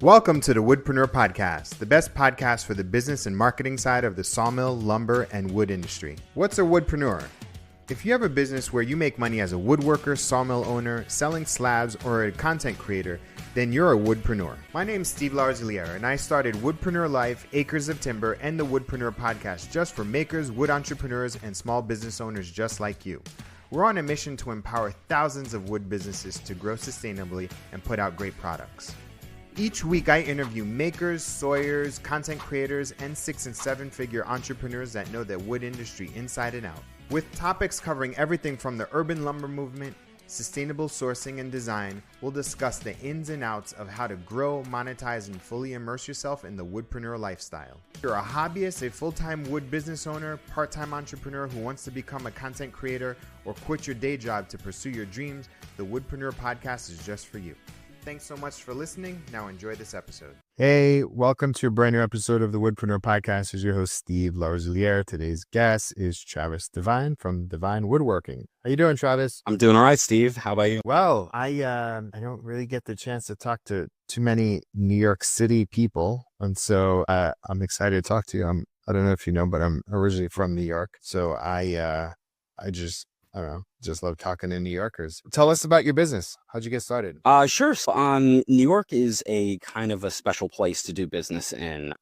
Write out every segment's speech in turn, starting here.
Welcome to the Woodpreneur podcast, the best podcast for the business and marketing side of the sawmill, lumber, and wood industry. What's a woodpreneur? If you have a business where you make money as a woodworker, sawmill owner, selling slabs, or a content creator, then you're a woodpreneur. My name's Steve Larziliere, and I started Woodpreneur Life, Acres of Timber, and the Woodpreneur podcast just for makers, wood entrepreneurs, and small business owners just like you. We're on a mission to empower thousands of wood businesses to grow sustainably and put out great products. Each week, I interview makers, sawyers, content creators, and 6- and 7-figure entrepreneurs that know the wood industry inside and out. With topics covering everything from the urban lumber movement, sustainable sourcing and design, we'll discuss the ins and outs of how to grow, monetize, and fully immerse yourself in the woodpreneur lifestyle. If you're a hobbyist, a full-time wood business owner, part-time entrepreneur who wants to become a content creator, or quit your day job to pursue your dreams, the Woodpreneur podcast is just for you. Thanks so much for listening. Now enjoy this episode. Hey, welcome to a brand new episode of the Woodpreneur podcast. Is your host, Steve Larziliere. Today's guest is Travis DeVine from DeVine Woodworking. How you doing, Travis? I'm doing all right, Steve. How about you? Well, I don't really get the chance to talk to too many New York City people, and so I'm excited to talk to you. I don't know if you know, but I'm originally from New York, so I don't know, just love talking to New Yorkers. Tell us about your business. How'd you get started? Sure. So, New York is a kind of a special place to do business in.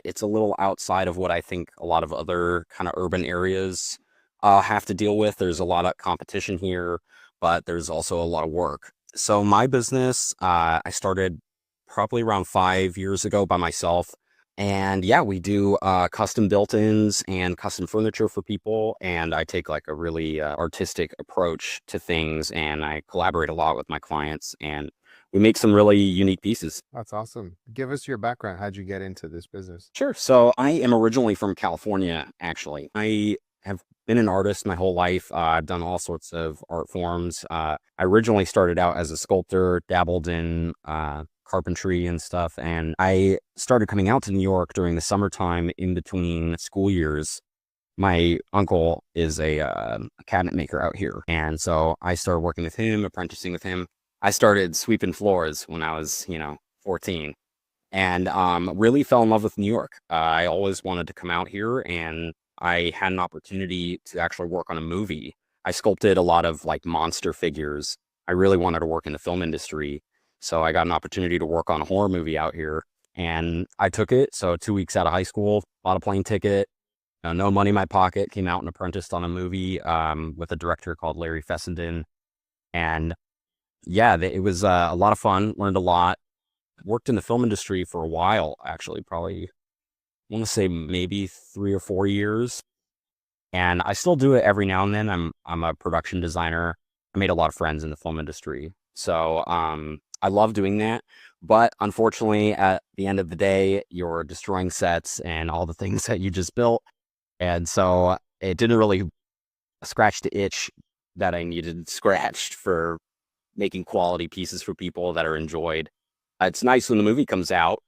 It's a little outside of what I think a lot of other kind of urban areas have to deal with. There's a lot of competition here, but there's also a lot of work. So my business, I started probably around 5 years ago by myself. And yeah, we do custom built-ins and custom furniture for people. And I take like a really artistic approach to things, and I collaborate a lot with my clients, and we make some really unique pieces. That's awesome. Give us your background. How'd you get into this business? Sure. So I am originally from California, actually. I have been an artist my whole life. I've done all sorts of art forms. I originally started out as a sculptor, dabbled in carpentry and stuff. And I started coming out to New York during the summertime in between school years. My uncle is a cabinet maker out here. And so I started working with him, apprenticing with him. I started sweeping floors when I was, 14, and really fell in love with New York. I always wanted to come out here, and I had an opportunity to actually work on a movie. I sculpted a lot of like monster figures. I really wanted to work in the film industry. So I got an opportunity to work on a horror movie out here, and I took it. So 2 weeks out of high school, bought a plane ticket, no money in my pocket, came out and apprenticed on a movie with a director called Larry Fessenden. And yeah, it was a lot of fun, learned a lot, worked in the film industry for a while, actually, probably, I want to say maybe 3 or 4 years. And I still do it every now and then. I'm a production designer. I made a lot of friends in the film industry. So I love doing that, but unfortunately, at the end of the day, you're destroying sets and all the things that you just built. And so it didn't really scratch the itch that I needed scratched for making quality pieces for people that are enjoyed. It's nice when the movie comes out,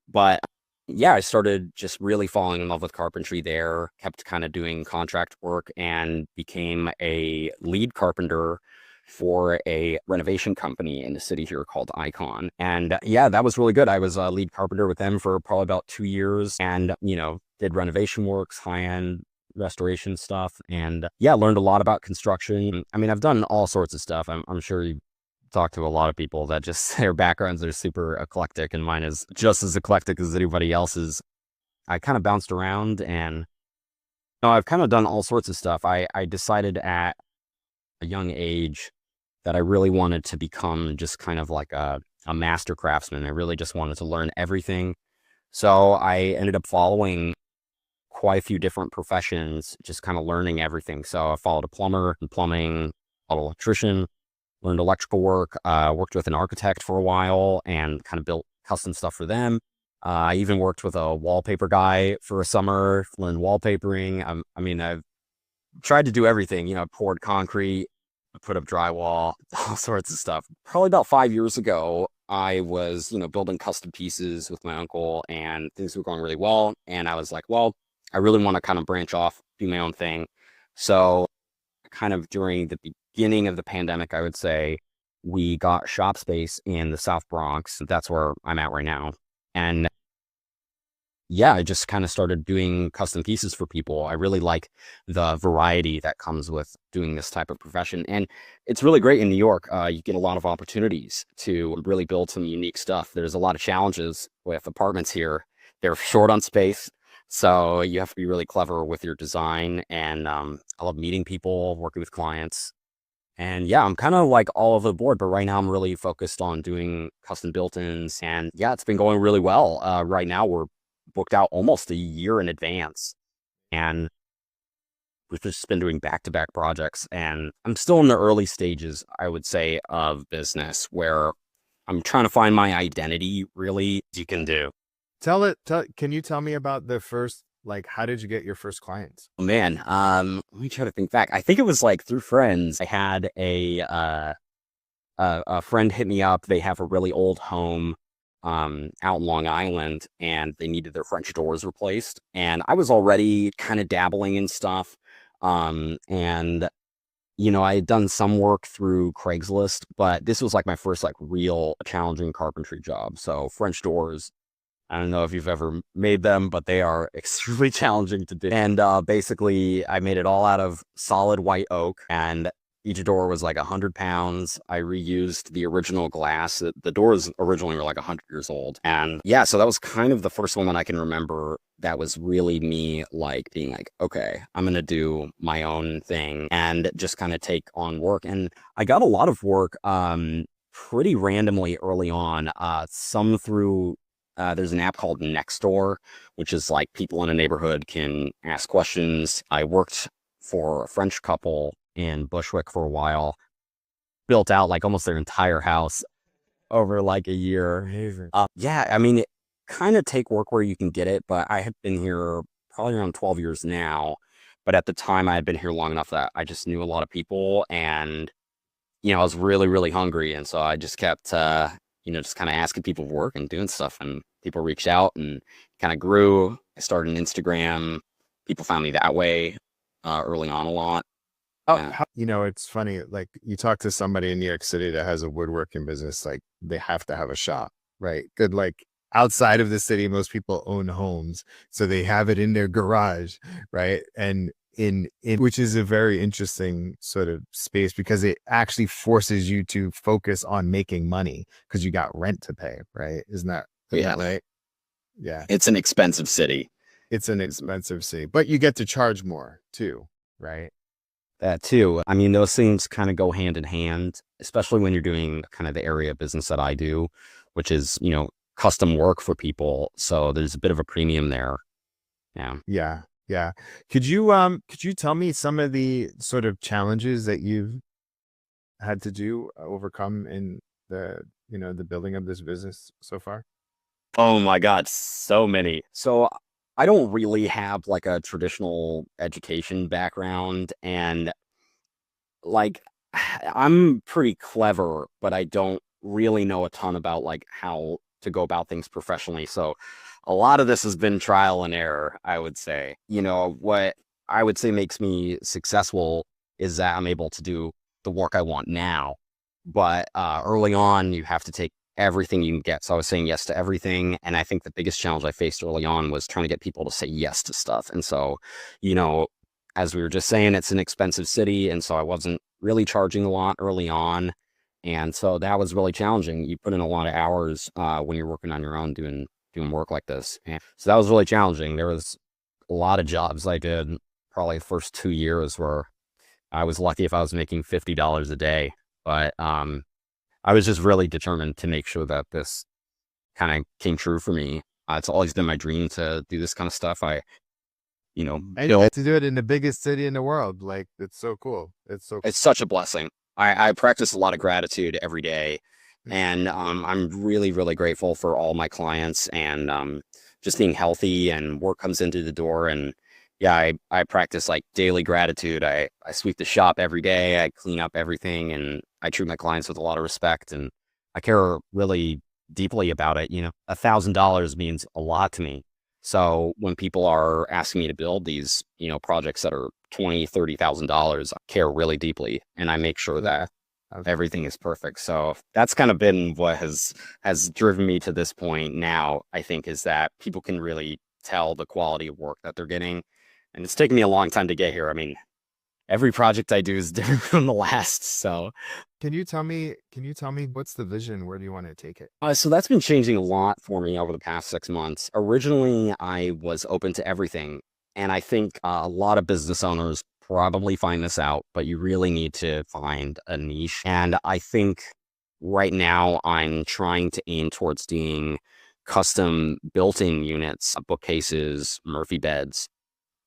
but yeah, I started just really falling in love with carpentry there, kept kind of doing contract work, and became a lead carpenter for a renovation company in the city here called Icon. And yeah, that was really good. I was a lead carpenter with them for probably about 2 years, and, did renovation works, high-end restoration stuff. And yeah, learned a lot about construction. I mean, I've done all sorts of stuff. I'm sure you talk to a lot of people that just their backgrounds are super eclectic, and mine is just as eclectic as anybody else's. I kind of bounced around, and I've kind of done all sorts of stuff. I decided at a young age that I really wanted to become just kind of like a master craftsman. I really just wanted to learn everything. So I ended up following quite a few different professions, just kind of learning everything. So I followed a plumber in plumbing, an electrician, learned electrical work, worked with an architect for a while and kind of built custom stuff for them. I even worked with a wallpaper guy for a summer, learned wallpapering. I've tried to do everything, poured concrete, put up drywall, all sorts of stuff. Probably about 5 years ago, I was, building custom pieces with my uncle, and things were going really well. And I was like, well, I really want to kind of branch off, do my own thing. So kind of during the beginning of the pandemic, I would say, we got shop space in the South Bronx. That's where I'm at right now. And yeah, I just kind of started doing custom pieces for people. I really like the variety that comes with doing this type of profession. And it's really great in New York. You get a lot of opportunities to really build some unique stuff. There's a lot of challenges with apartments here. They're short on space. So you have to be really clever with your design. And I love meeting people, working with clients. And yeah, I'm kind of like all over the board, but right now I'm really focused on doing custom built-ins. And yeah, it's been going really well. Right now we're booked out almost a year in advance. And we've just been doing back-to-back projects. And I'm still in the early stages, I would say, of business where I'm trying to find my identity really as you can do. Can you tell me about the first, like, how did you get your first clients? Oh, man, let me try to think back. I think it was like through friends. I had a friend hit me up. They have a really old home out in Long Island, and they needed their French doors replaced. And I was already kind of dabbling in stuff. And I had done some work through Craigslist, but this was like my first like real challenging carpentry job. So French doors, I don't know if you've ever made them, but they are extremely challenging to do. And basically, I made it all out of solid white oak, and each door was like 100 pounds. I reused the original glass. The doors originally were like 100 years old. And yeah, so that was kind of the first one that I can remember that was really me like being like, okay, I'm going to do my own thing and just kind of take on work. And I got a lot of work pretty randomly early on, some through there's an app called Nextdoor, which is like people in a neighborhood can ask questions. I worked for a French couple in Bushwick for a while, built out like almost their entire house over like a year. Yeah, I mean, kind of take work where you can get it, but I have been here probably around 12 years now. But at the time, I had been here long enough that I just knew a lot of people, and I was really, really hungry, and so I just kept just kind of asking people for work and doing stuff, and people reached out and kind of grew. I started an Instagram. People found me that way early on a lot. It's funny, like you talk to somebody in New York City that has a woodworking business, like they have to have a shop, right? Good, like outside of the city, most people own homes, so they have it in their garage, right? And in which is a very interesting sort of space because it actually forces you to focus on making money because you got rent to pay, right? Isn't that right? Yeah. It's an expensive city. It's an expensive city, but you get to charge more too, right? That too. I mean, those things kind of go hand in hand, especially when you're doing kind of the area of business that I do, which is, custom work for people. So there's a bit of a premium there. Yeah. Yeah. Yeah. Could you tell me some of the sort of challenges that you've had to overcome in the building of this business so far? Oh my God, so many. So I don't really have like a traditional education background, and like I'm pretty clever, but I don't really know a ton about like how to go about things professionally. So a lot of this has been trial and error, I would say. What I would say makes me successful is that I'm able to do the work I want now. But early on, you have to take everything you can get. So I was saying yes to everything. And I think the biggest challenge I faced early on was trying to get people to say yes to stuff. And so, as we were just saying, it's an expensive city. And so I wasn't really charging a lot early on. And so that was really challenging. You put in a lot of hours when you're working on your own doing work like this. And so that was really challenging. There was a lot of jobs I did probably the first 2 years where I was lucky if I was making $50 a day. But I was just really determined to make sure that this kind of came true for me. It's always been my dream to do this kind of stuff. And to do it in the biggest city in the world. Like, it's so cool. It's such a blessing. I practice a lot of gratitude every day. And I'm really, really grateful for all my clients and just being healthy, and work comes into the door. And yeah, I practice like daily gratitude. I sweep the shop every day. I clean up everything, and I treat my clients with a lot of respect, and I care really deeply about it. $1,000 means a lot to me. So when people are asking me to build these, projects that are $20,000, $30,000, I care really deeply. And I make sure that everything is perfect. So that's kind of been what has driven me to this point now, I think, is that people can really tell the quality of work that they're getting. And it's taken me a long time to get here. I mean, every project I do is different from the last. So Can you tell me what's the vision? Where do you want to take it? so that's been changing a lot for me over the past 6 months. Originally, I was open to everything. And I think a lot of business owners probably find this out, but you really need to find a niche. And I think right now I'm trying to aim towards doing custom built-in units, bookcases, Murphy beds,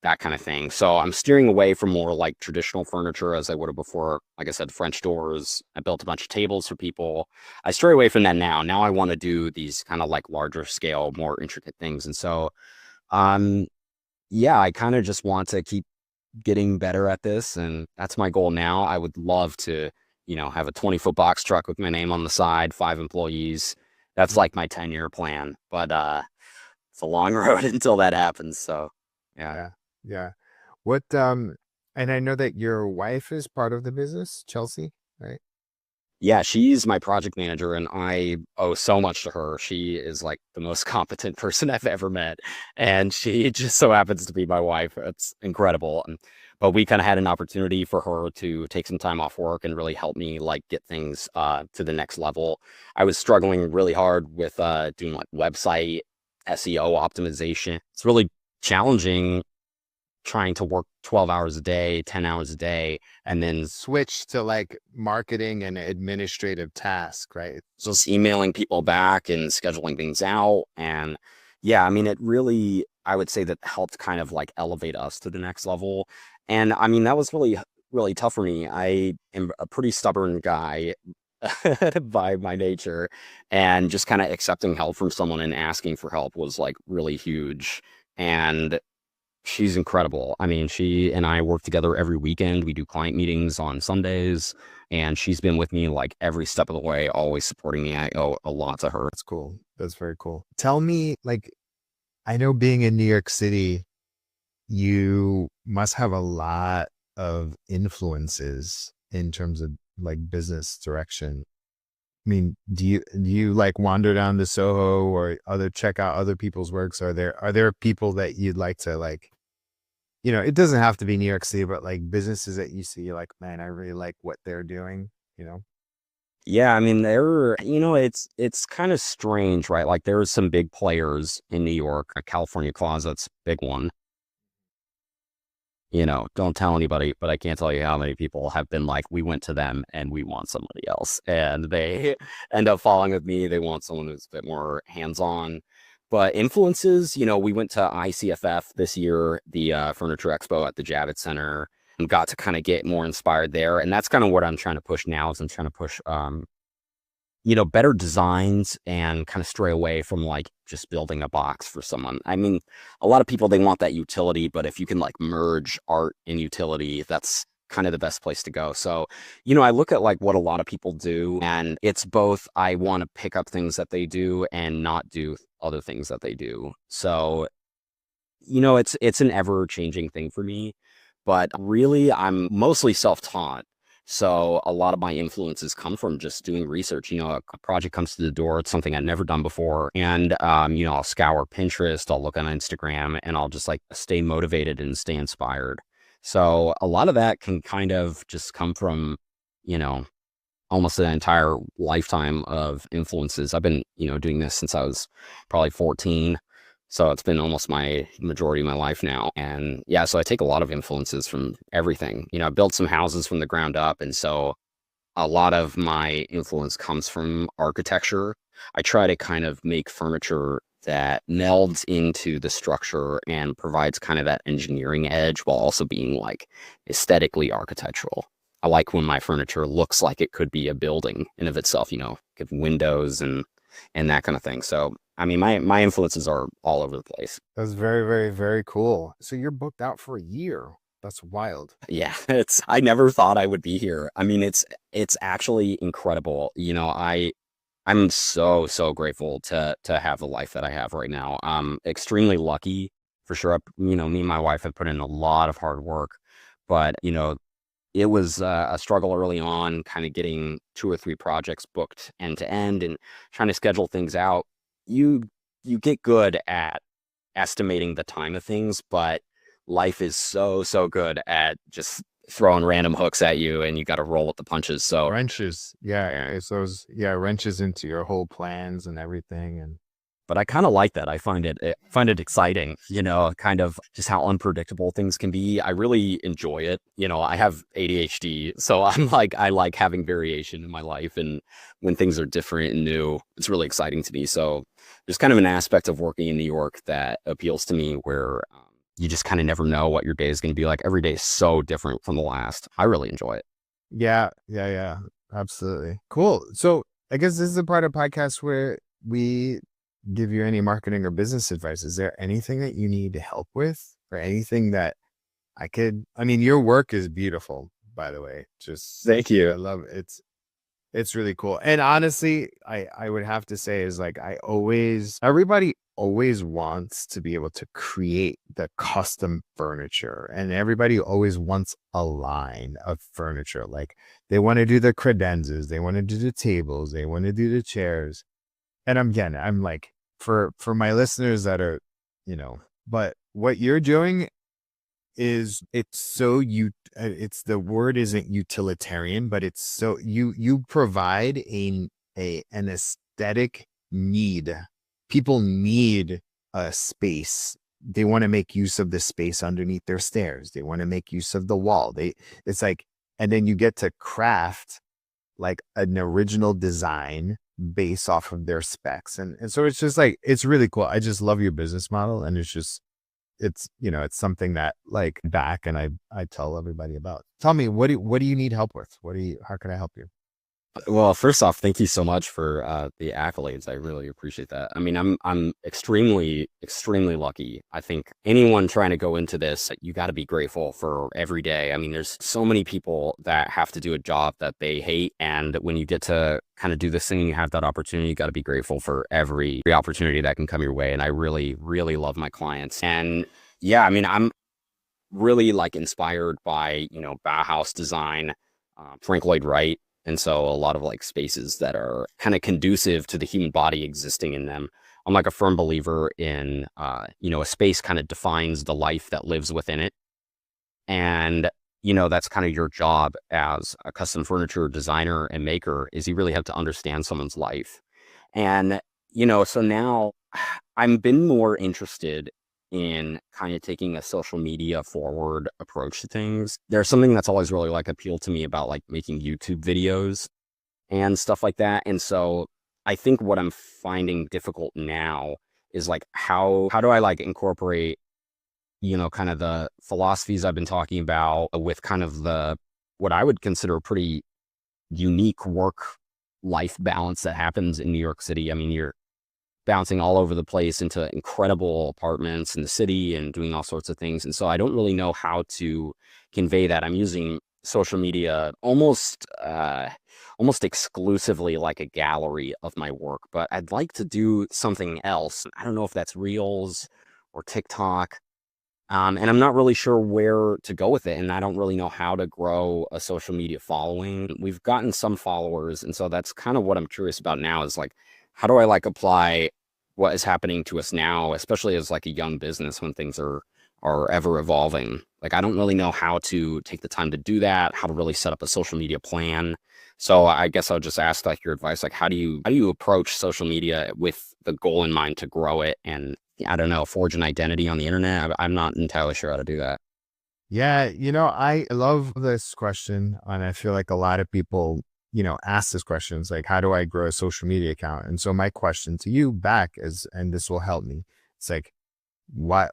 that kind of thing. So I'm steering away from more like traditional furniture as I would have before. Like I said, French doors. I built a bunch of tables for people. I stray away from that now. Now I want to do these kind of like larger scale, more intricate things. And so, um, yeah, I kind of just want to keep getting better at this. And that's my goal now. I would love to, have a 20-foot box truck with my name on the side, 5 employees. That's like my 10-year plan. But it's a long road until that happens. So, yeah. Yeah. Yeah. What and I know that your wife is part of the business, Chelsea, right? Yeah, she's my project manager, and I owe so much to her. She is like the most competent person I've ever met, and she just so happens to be my wife. It's incredible. But we kind of had an opportunity for her to take some time off work and really help me like get things to the next level. I was struggling really hard with doing like website SEO optimization. It's really challenging trying to work 12 hours a day, 10 hours a day, and then Switch to like marketing and administrative task, right? just emailing people back and scheduling things out. And yeah, I mean, it really, I would say that helped kind of like elevate us to the next level. And I mean, that was really, really tough for me. I am a pretty stubborn guy by my nature, and just kind of accepting help from someone and asking for help was like really huge. And she's incredible. I mean, she and I work together every weekend. We do client meetings on Sundays, and she's been with me like every step of the way, always supporting me. I owe a lot to her. That's cool. That's very cool. Tell me, like, I know being in New York City, you must have a lot of influences in terms of like business direction. I mean, do you like wander down to Soho or check out other people's works? Are there people that you'd like to like, it doesn't have to be New York City, but like businesses that you see, like, man, I really like what they're doing, you know? Yeah, I mean, it's kind of strange, right? Like there's some big players in New York. California Closet's a big one. Don't tell anybody, but I can't tell you how many people have been like, we went to them and we want somebody else. And they end up falling with me. They want someone who's a bit more hands-on. But influences, we went to ICFF this year, the Furniture Expo at the Javits Center, and got to kind of get more inspired there. And that's kind of what I'm trying to push now is I'm trying to push better designs and kind of stray away from like just building a box for someone. I mean, a lot of people, they want that utility, but if you can like merge art and utility, that's kind of the best place to go. So, I look at like what a lot of people do, and it's both I want to pick up things that they do and not do other things that they do. So, it's an ever changing thing for me, but really I'm mostly self-taught. So a lot of my influences come from just doing research. A project comes to the door, it's something I've never done before. And, I'll scour Pinterest, I'll look on Instagram, and I'll just like stay motivated and stay inspired. So a lot of that can kind of just come from, almost an entire lifetime of influences. I've been, doing this since I was probably 14. So it's been almost my majority of my life now. And yeah, so I take a lot of influences from everything. I built some houses from the ground up. And so a lot of my influence comes from architecture. I try to kind of make furniture that melds into the structure and provides kind of that engineering edge while also being like aesthetically architectural. I like when my furniture looks like it could be a building in of itself, give windows and that kind of thing. So I mean, my influences are all over the place. That's very, very, very cool. So you're booked out for a year. That's wild. Yeah, I never thought I would be here. I mean, it's actually incredible. I'm so, so grateful to have the life that I have right now. I'm extremely lucky for sure. Me and my wife have put in a lot of hard work, but it was a struggle early on, kind of getting 2 or 3 projects booked end to end and trying to schedule things out. You you get good at estimating the time of things, but life is so good at just throwing random hooks at you, and you got to roll with the punches. So Wrenches. Yeah. It's those, wrenches into your whole plans and everything. And but I kind of like that. I find it exciting, kind of just how unpredictable things can be. I really enjoy it. I have ADHD, so I like having variation in my life, and when things are different and new, it's really exciting to me. So there's kind of an aspect of working in New York that appeals to me where you just kind of never know what your day is going to be like. Every day is so different from the last. I really enjoy it. yeah, absolutely. Cool. So I guess this is the part of the podcast where we give you any marketing or business advice. Is there anything that you need help with, or anything that I mean, your work is beautiful, by the way. Just Thank you. I love it. It's really cool. And honestly, I would have to say is like, everybody always wants to be able to create the custom furniture, and everybody always wants a line of furniture. Like they want to do the credenzas, they want to do the tables, they want to do the chairs. And I'm like, for my listeners that are, but what you're doing is, it's, the word isn't utilitarian, but it's so you provide an aesthetic need. People need a space. They want to make use of the space underneath their stairs. They want to make use of the wall. It's like, and then you get to craft like an original design based off of their specs. And so it's just like, it's really cool. I just love your business model. And it's something that like back, and I tell everybody about. Tell me, what do you need help with? How can I help you? Well, first off, thank you so much for the accolades. I really appreciate that. I mean, I'm extremely lucky. I think anyone trying to go into this, you got to be grateful for every day. I mean, there's so many people that have to do a job that they hate, and when you get to kind of do this thing, and you have that opportunity, you got to be grateful for every opportunity that can come your way. And I really love my clients. And yeah, I mean, I'm really like inspired by Bauhaus design, Frank Lloyd Wright. And so a lot of like spaces that are kind of conducive to the human body existing in them. I'm like a firm believer in, a space kind of defines the life that lives within it. And, that's kind of your job as a custom furniture designer and maker, is you really have to understand someone's life. And, so now I've been more interested in kind of taking a social media forward approach to things. There's something that's always really like appealed to me about like making YouTube videos and stuff like that. And so I think what I'm finding difficult now is like, how do I like incorporate, kind of the philosophies I've been talking about with kind of what I would consider a pretty unique work life balance that happens in New York City. I mean, you're bouncing all over the place into incredible apartments in the city and doing all sorts of things. And so I don't really know how to convey that. I'm using social media almost exclusively like a gallery of my work, but I'd like to do something else. I don't know if that's Reels or TikTok. And I'm not really sure where to go with it. And I don't really know how to grow a social media following. We've gotten some followers. And so that's kind of what I'm curious about now, is like, how do I like apply what is happening to us now, especially as like a young business when things are ever evolving? Like, I don't really know how to take the time to do that, how to really set up a social media plan. So I guess I'll just ask like your advice, like how do you approach social media with the goal in mind to grow it and, I don't know, forge an identity on the internet? I'm not entirely sure how to do that. Yeah, I love this question, and I feel like a lot of people, ask this question. It's like, how do I grow a social media account? And so my question to you back is, and this will help me, it's like,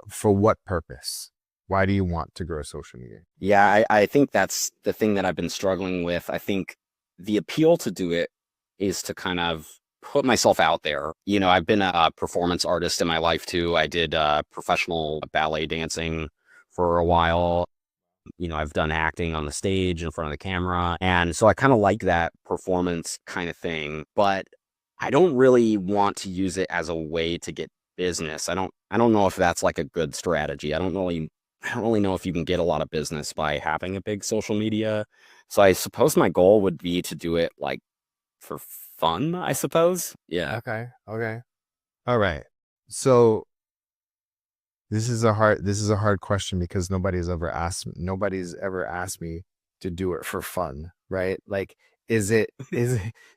for what purpose? Why do you want to grow social media? Yeah, I think that's the thing that I've been struggling with. I think the appeal to do it is to kind of put myself out there. I've been a performance artist in my life too. I did professional ballet dancing for a while. I've done acting on the stage in front of the camera. And so I kind of like that performance kind of thing, but I don't really want to use it as a way to get business. I don't know if that's like a good strategy. I don't really I don't really know if you can get a lot of business by having a big social media. So I suppose my goal would be to do it like for fun, I suppose. Yeah. Okay. Okay. All right. So this is a hard question because nobody's ever asked me to do it for fun, right? Like, is it,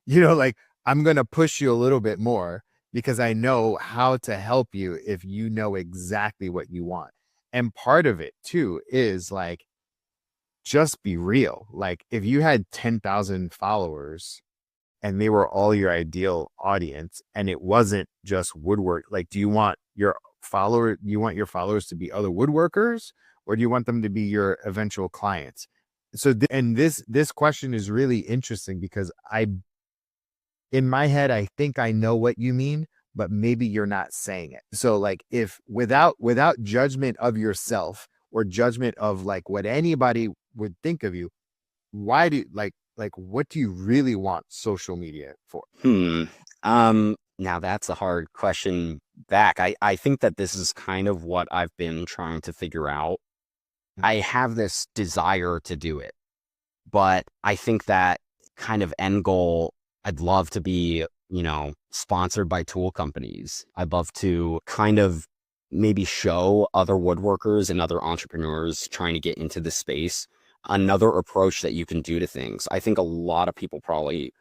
like I'm gonna push you a little bit more because I know how to help you if you know exactly what you want. And part of it too is like just be real. Like if you had 10,000 followers and they were all your ideal audience and it wasn't just woodwork, like do you want your followers to be other woodworkers or do you want them to be your eventual clients? So this question is really interesting because in my head I think I know what you mean, but maybe you're not saying it. So like if without judgment of yourself or judgment of like what anybody would think of you, why do what do you really want social media for? Hmm. Now that's a hard question back. I think that this is kind of what I've been trying to figure out. I have this desire to do it, but I think that kind of end goal, I'd love to be, sponsored by tool companies. I'd love to kind of maybe show other woodworkers and other entrepreneurs trying to get into this space another approach that you can do to things. I think a lot of people probably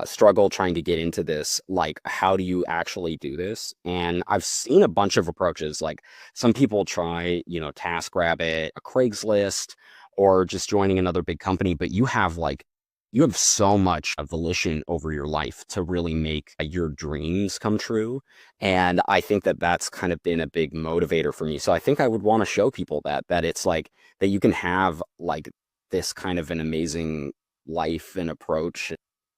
struggle trying to get into this. Like, how do you actually do this? And I've seen a bunch of approaches. Like, some people try, TaskRabbit, a Craigslist, or just joining another big company. But you have so much volition over your life to really make your dreams come true. And I think that that's kind of been a big motivator for me. So I think I would want to show people that it's like that you can have like this kind of an amazing life and approach.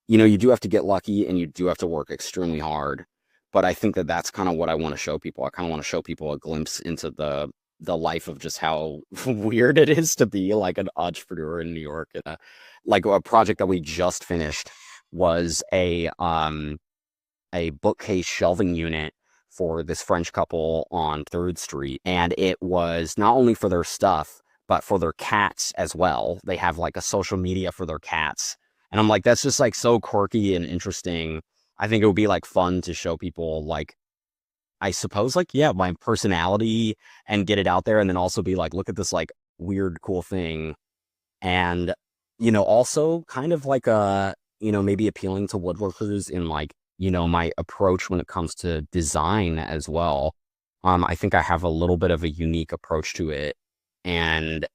You do have to get lucky and you do have to work extremely hard. But I think that that's kind of what I want to show people. I kind of want to show people a glimpse into the life of just how weird it is to be like an entrepreneur in New York. And like a project that we just finished was a bookcase shelving unit for this French couple on 3rd Street. And it was not only for their stuff, but for their cats as well. They have like a social media for their cats. And I'm like, that's just like so quirky and interesting. I think it would be like fun to show people like, I suppose like, yeah, my personality and get it out there. And then also be like, look at this like weird, cool thing. And, also kind of like maybe appealing to woodworkers in like, my approach when it comes to design as well. I think I have a little bit of a unique approach to it. And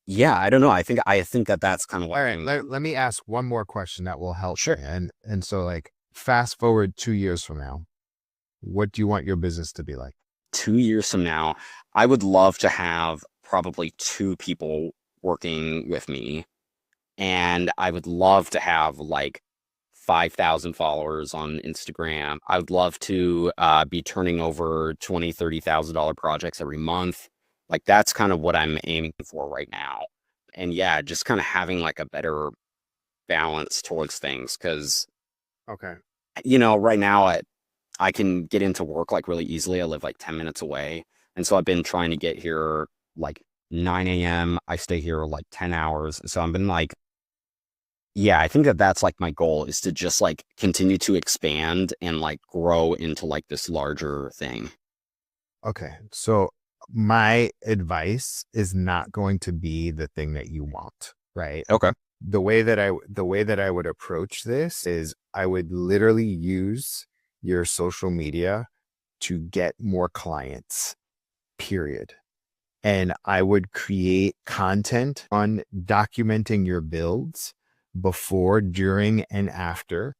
yeah, I don't know. I think that that's kind of what All right, let me ask one more question that will help. Sure. And so like fast forward 2 years from now, what do you want your business to be like? 2 years from now, I would love to have probably 2 people working with me. And I would love to have like 5,000 followers on Instagram. I would love to be turning over $20,000, $30,000 projects every month. Like that's kind of what I'm aiming for right now. And yeah, just kind of having like a better balance towards things. Cause, Okay. right now I can get into work like really easily. I live like 10 minutes away. And so I've been trying to get here like 9 a.m. I stay here like 10 hours. So I've been like, yeah, I think that that's like my goal is to just like continue to expand and like grow into like this larger thing. Okay. So my advice is not going to be the thing that you want, right? Okay. The way that I would approach this is I would literally use your social media to get more clients, period. And I would create content on documenting your builds before, during, and after.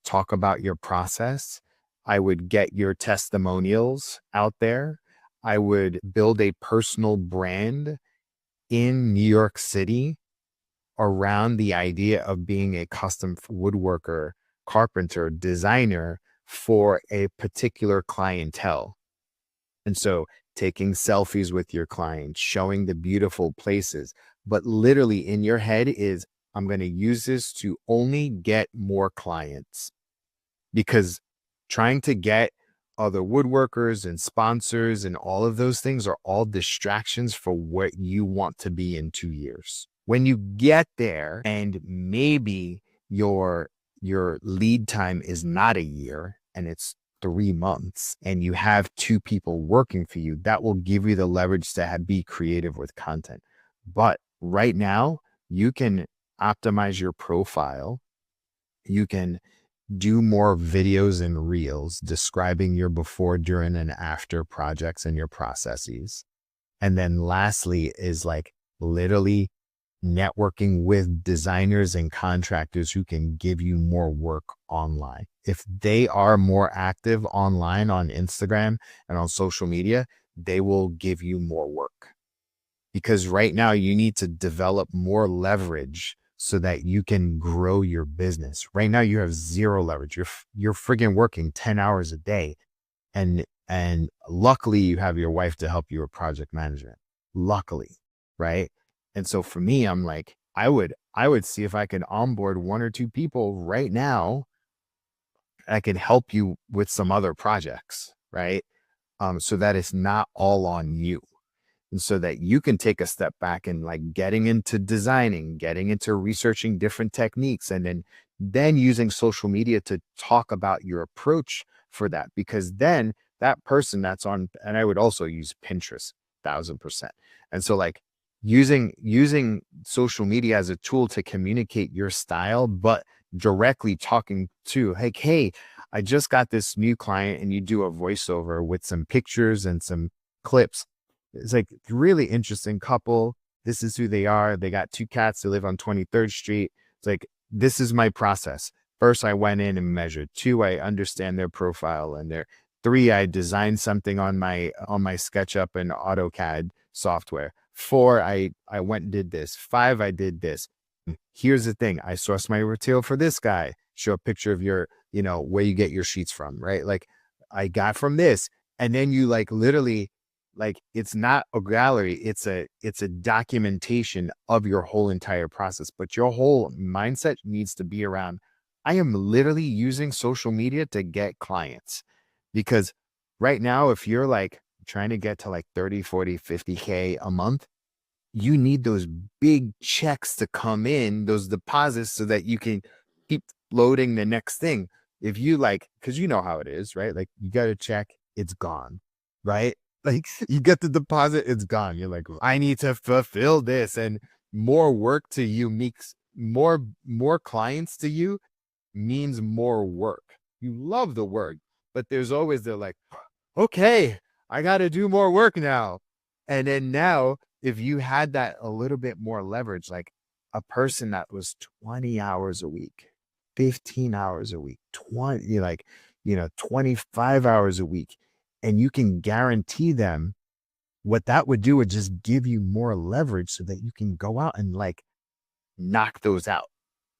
Talk about your process. I would get your testimonials out there. I would build a personal brand in New York City around the idea of being a custom woodworker, carpenter, designer for a particular clientele. And so taking selfies with your clients, showing the beautiful places, but literally in your head is, I'm going to use this to only get more clients, because trying to get other woodworkers and sponsors and all of those things are all distractions for what you want to be in 2 years. When you get there and maybe your lead time is not a year and it's 3 months and you have 2 people working for you, that will give you the leverage to be creative with content. But right now, you can optimize your profile. You can do more videos and reels describing your before, during, and after projects and your processes. And then lastly is like literally networking with designers and contractors who can give you more work online. If they are more active online on Instagram and on social media, they will give you more work. Because right now you need to develop more leverage so that you can grow your business. Right now you have zero leverage. You're friggin' working 10 hours a day. And luckily you have your wife to help you with project management. Luckily, right? And so for me, I'm like, I would see if I could onboard 1 or 2 people right now. I could help you with some other projects, right? So that it's not all on you. And so that you can take a step back and like getting into designing, getting into researching different techniques, and then using social media to talk about your approach for that. Because then that person that's on, and I would also use Pinterest 1000%. And so like using social media as a tool to communicate your style, but directly talking to like, hey, I just got this new client, and you do a voiceover with some pictures and some clips. It's like really interesting couple. This is who they are. They got 2 cats. They live on 23rd Street. It's like, this is my process. First, I went in and measured. 2, I understand their profile, and 3, I designed something on my SketchUp and AutoCAD software. 4, I went and did this. 5, I did this. Here's the thing. I sourced my material for this guy. Show a picture of your, where you get your sheets from, right? Like I got from this. And then you like literally, like, it's not a gallery, it's a documentation of your whole entire process. But your whole mindset needs to be around, I am literally using social media to get clients. Because right now, if you're like trying to get to like 30, 40, 50K a month, you need those big checks to come in, those deposits, so that you can keep loading the next thing. If you like, because you know how it is, right? Like you got a check, it's gone, right? Like you get the deposit, it's gone. You're like, I need to fulfill this, and more work to you makes more clients to you means more work. You love the work, but there's always the like, okay, I got to do more work now. And then now, if you had that a little bit more leverage, like a person that was 20 hours a week, 15 hours a week, 25 hours a week, and you can guarantee them, what that would do would just give you more leverage so that you can go out and like knock those out,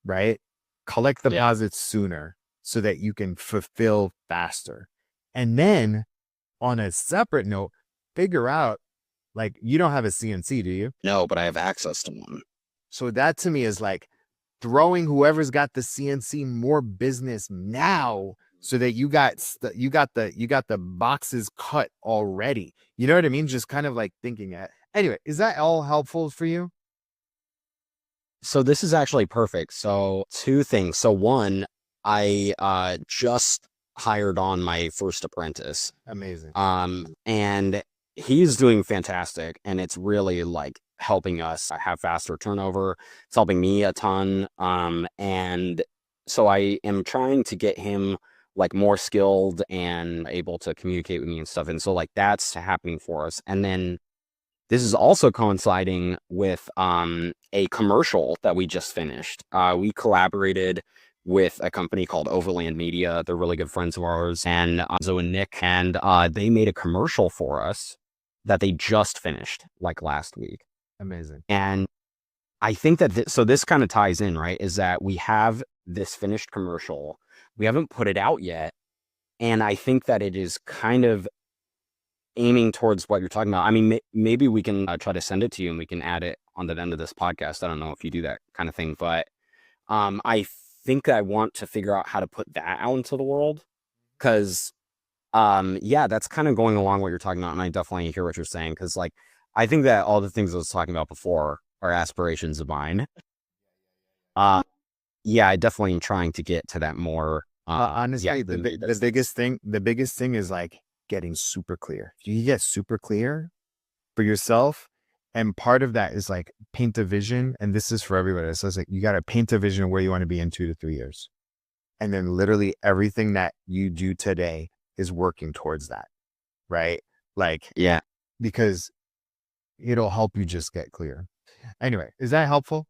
right? Collect deposits sooner so that you can fulfill faster. And then on a separate note, figure out, like, you don't have a CNC, do you? No, but I have access to one. So that to me is like throwing whoever's got the CNC more business now, so that you got the boxes cut already. You know what I mean? Just kind of like thinking that. Anyway, is that all helpful for you? So this is actually perfect. So 2 things. So 1, I just hired on my first apprentice. Amazing. And he's doing fantastic, and it's really like helping us have faster turnover. It's helping me a ton. And so I am trying to get him like more skilled and able to communicate with me and stuff. And so like that's happening for us. And then this is also coinciding with a commercial that we just finished. We collaborated with a company called Overland Media. They're really good friends of ours, and Zo and Nick, and they made a commercial for us that they just finished like last week. Amazing. And I think that so this kind of ties in, right? Is that we have this finished commercial. We haven't put it out yet. And I think that it is kind of aiming towards what you're talking about. I mean, maybe we can try to send it to you and we can add it on the end of this podcast. I don't know if you do that kind of thing, but I think I want to figure out how to put that out into the world, because Yeah, that's kind of going along what you're talking about, and I definitely hear what you're saying because, like, I think that all the things I was talking about before are aspirations of mine. Uh, yeah, I definitely am trying to get to that more. Yeah, Honestly, the biggest thing is like getting super clear. You get super clear for yourself. And part of that is like paint a vision. And this is for everybody. So it's like, you got to paint a vision of where you want to be in 2 to 3 years. And then literally everything that you do today is working towards that. Right. Like, yeah, because it'll help you just get clear. Anyway, is that helpful?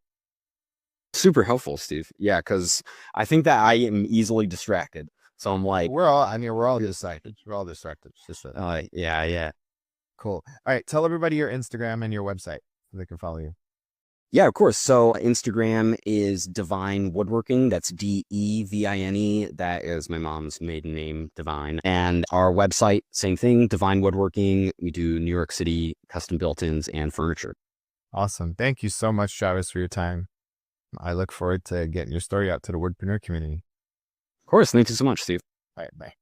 super helpful, Steve. Yeah, because I think that I am easily distracted. So I'm like, We're all distracted. We're all distracted. It's just yeah, yeah. cool. All right. Tell everybody your Instagram and your website so they can follow you. Yeah, of course. So Instagram is DeVine Woodworking. That's DeVine. That is my mom's maiden name, Divine. And our website, same thing, DeVine Woodworking. We do New York City custom built-ins and furniture. Awesome. Thank you so much, Travis, for your time. I look forward to getting your story out to the Woodpreneur community. Of course. Thank you so much, Steve. All right. Bye.